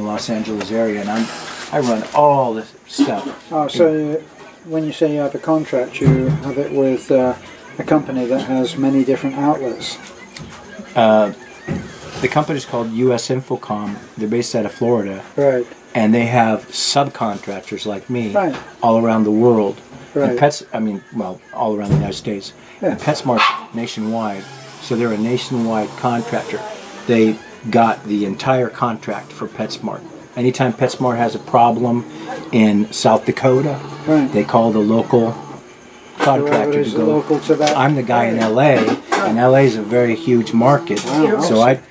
the Los Angeles area, and I run all this stuff. Oh, so when you say you have a contract, you have it with a company that has many different outlets. The company's called U.S. Infocom. They're based out of Florida. Right. And they have subcontractors like me Right. all around the world. Right. And all around the United States. Yeah. And PetSmart's nationwide, so they're a nationwide contractor. They got the entire contract for PetSmart. Anytime PetSmart has a problem in South Dakota, Right. they call the local contractor to go. Local to that. I'm the guy in LA, and LA is a very huge market, Wow. so I've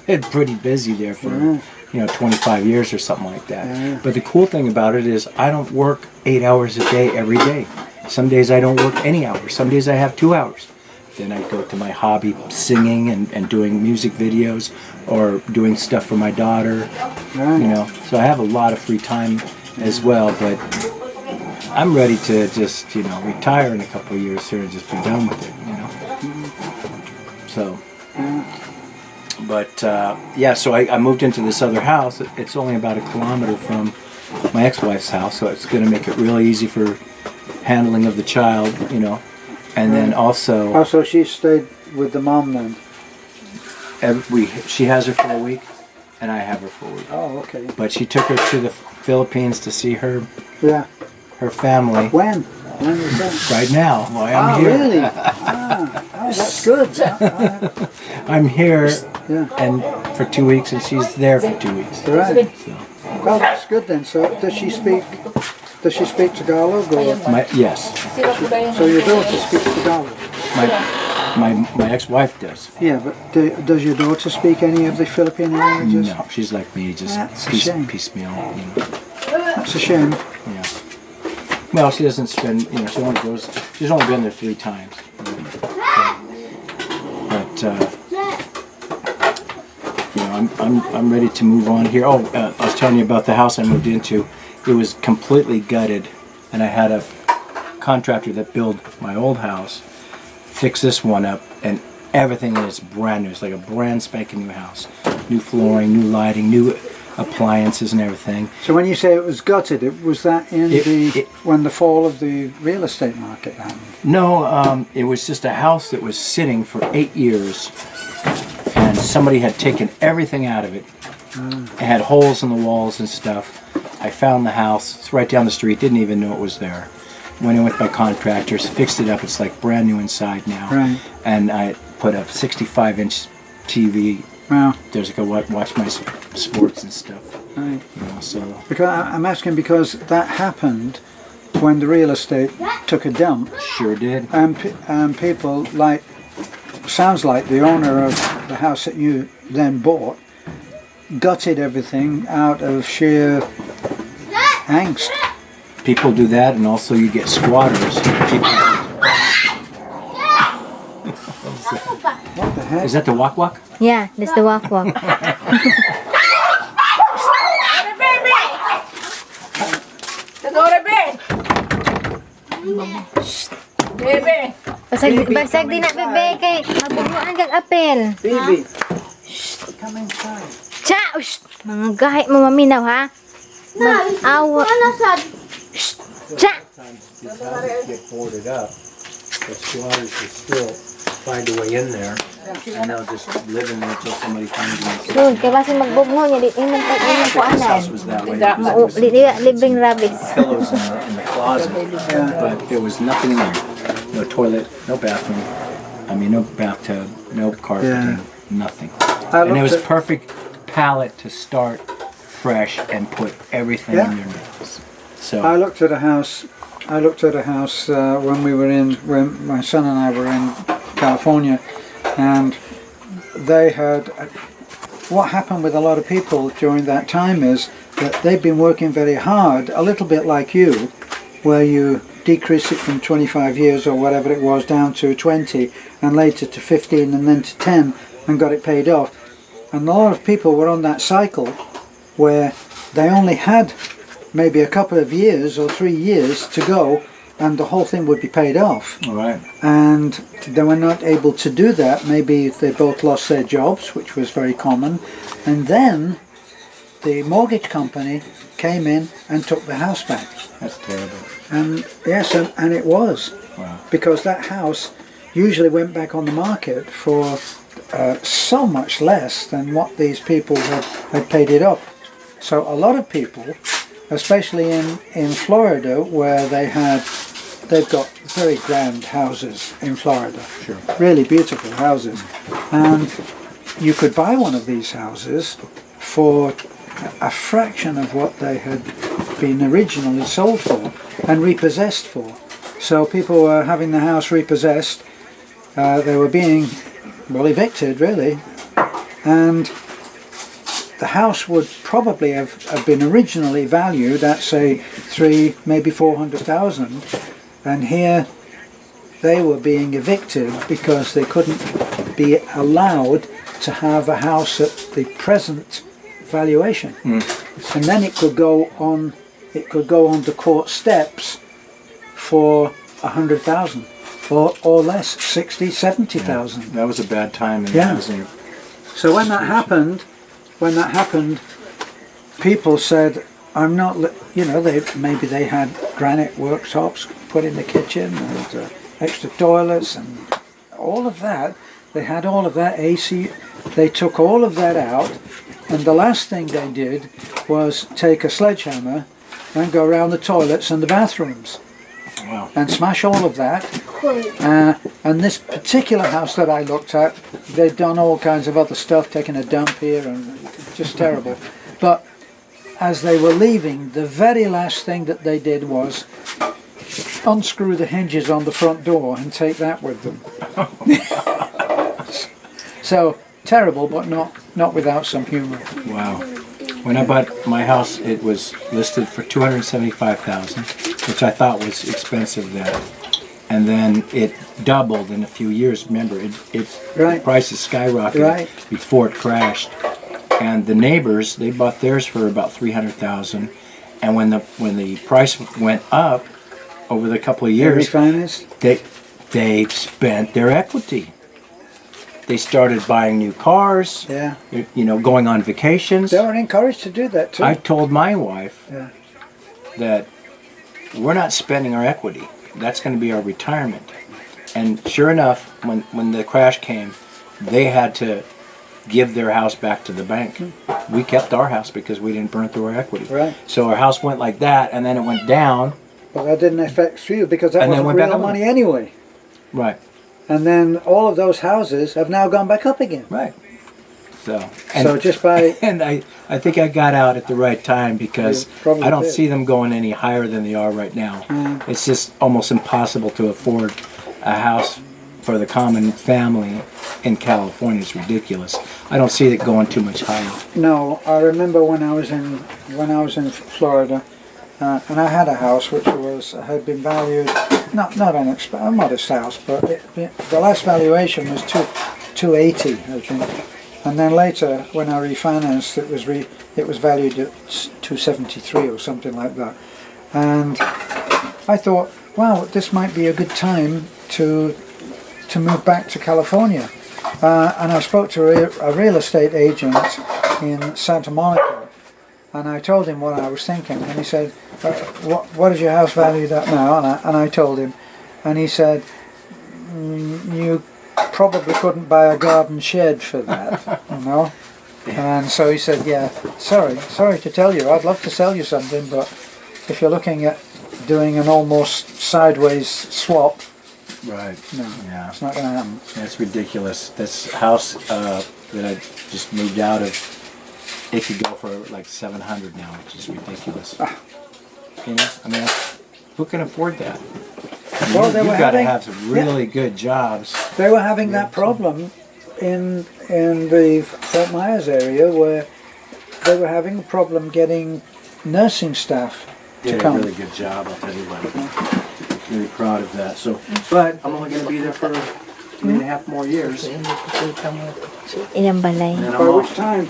been pretty busy there for 25 years or something like that. Yeah. But the cool thing about it is I don't work 8 hours a day every day. Some days I don't work any hours. Some days I have 2 hours. Then I go to my hobby, singing and doing music videos or doing stuff for my daughter. Right. So I have a lot of free time as well. But I'm ready to just retire in a couple of years here and just be done with it. So. But so I moved into this other house. It's only about 1 kilometer from my ex-wife's house, so it's going to make it really easy for handling of the child, And then also, Oh, so she stayed with the mom then? she has her for a week, and I have her for a week. Oh, okay. But she took her to the Philippines to see her family. When? When was that? Right now, while I'm here. Really? That's good. I'm here, Yeah. and for 2 weeks, and she's there for 2 weeks. Right. So. Well, that's good then. So does she speak Tagalog or? Yes. So your daughter speaks Tagalog? My ex-wife does. Yeah, but does your daughter speak any of the Philippine languages? No, she's like me, just That's a shame. piecemeal. That's a shame. Yeah. Well, she doesn't spend. She's only been there 3 times. But I'm ready to move on here. Oh, I was telling you about the house I moved into. It was completely gutted, and I had a contractor that built my old house fix this one up, and everything is brand new. It's like a brand spanking new house. New flooring, new lighting, new appliances and everything. So when you say it was gutted, was that in when the fall of the real estate market happened? No, it was just a house that was sitting for 8 years, and somebody had taken everything out of it. It had holes in the walls and stuff. I found the house. It's right down the street. Didn't even know it was there. Went in with my contractors, fixed it up. It's like brand new inside now. Right. And I put a 65-inch TV. Wow. There's like a watch my sports and stuff. Right. So. Because I'm asking because that happened when the real estate took a dump. Sure did. And people sounds like the owner of the house that you then bought gutted everything out of sheer angst. People do that, and also you get squatters. What the heck? Is that the walk? Yeah, that's the walk. Basag din na bebe kay mabunuan kag apel. Baby, come inside. Cha, mga gahi mo maminaw ha. Mag-awa. Cha. These houses get boarded up. The squatters will still find a way in there, and they'll just live in there until somebody finds them. Sud, kay basi magbugno niya di man pag imong This kuanan. house was that way. Libreng rabbits. Pillows in the closet, but there was nothing in there. No toilet, no bathroom. I mean, no bathtub, no carpeting, nothing. And it was perfect palette to start fresh and put everything in there. So I looked at a house. When my son and I were in California, and they had. What happened with a lot of people during that time is that they've been working very hard, a little bit like you, where you decrease it from 25 years or whatever it was down to 20, and later to 15, and then to 10, and got it paid off. And a lot of people were on that cycle where they only had maybe a couple of years or 3 years to go, and the whole thing would be paid off. all right. And they were not able to do that. Maybe they both lost their jobs, which was very common, and then the mortgage company came in and took the house back. That's terrible. And yes, and it was. Wow. Because that house usually went back on the market for so much less than what these people had paid it up. So a lot of people, especially in Florida, where they've got very grand houses in Florida. Sure. Really beautiful houses. And you could buy one of these houses for a fraction of what they had been originally sold for and repossessed for. So people were having the house repossessed. They were being, well, evicted really. And the house would probably have been originally valued at, say, maybe 400,000. And here they were being evicted because they couldn't be allowed to have a house at the present valuation. And then it could go on to court steps for 100,000 or less, 60, 70,000. That was a bad time in the housing. So when that happened, people said, I'm not, maybe they had granite worktops put in the kitchen and extra toilets and all of that. They had all of that AC. They took all of that out, and the last thing they did was take a sledgehammer and go around the toilets and the bathrooms. Wow. And smash all of that. And this particular house that I looked at, they'd done all kinds of other stuff, taking a dump here, and just terrible. But as they were leaving, the very last thing that they did was unscrew the hinges on the front door and take that with them. So terrible, but not without some humour. Wow. When I bought my house, it was listed for $275,000, which I thought was expensive then. And then it doubled in a few years. Remember, the prices skyrocketed before it crashed. And the neighbors, they bought theirs for about $300,000. And when the price went up over the couple of years, they spent their equity. They started buying new cars, going on vacations. They were encouraged to do that too. I told my wife that we're not spending our equity. That's going to be our retirement. And sure enough, when the crash came, they had to give their house back to the bank. We kept our house because we didn't burn through our equity. Right. So our house went like that, and then it went down. But that didn't affect you because that wasn't real money anyway. Right. And then all of those houses have now gone back up again. Right. So just by... And I think I got out at the right time because I don't see them going any higher than they are right now. It's just almost impossible to afford a house for the common family in California. It's ridiculous. I don't see it going too much higher. No, I remember when I was in Florida, and I had a house which had been valued, not a modest house, but the last valuation was $280, I think. And then later, when I refinanced, it was valued at $273 or something like that. And I thought, wow, this might be a good time to move back to California. And I spoke to a real estate agent in Santa Monica, and I told him what I was thinking. And he said, "What is your house valued at now?" And I told him, and he said, "You probably couldn't buy a garden shed for that, you know." And so he said, "Yeah, sorry to tell you, I'd love to sell you something, but if you're looking at doing an almost sideways swap, right? No, it's not going to happen." That's ridiculous. This house that I just moved out of, it could go for like $700 now, which is ridiculous. You know, I mean, who can afford that? Well, you've got to have some really good jobs. They were having that problem in the Fort Myers area, where they were having a problem getting nursing staff to Did come. a really good job, I'll tell you what. I'm really proud of that. So, but I'm only going to be there for 3.5 more years. Ilang balay. And then I'm By off. which time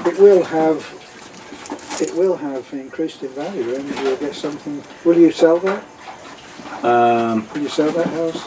it will have increased in value, and you'll get something. Will you sell that? Will you sell that house?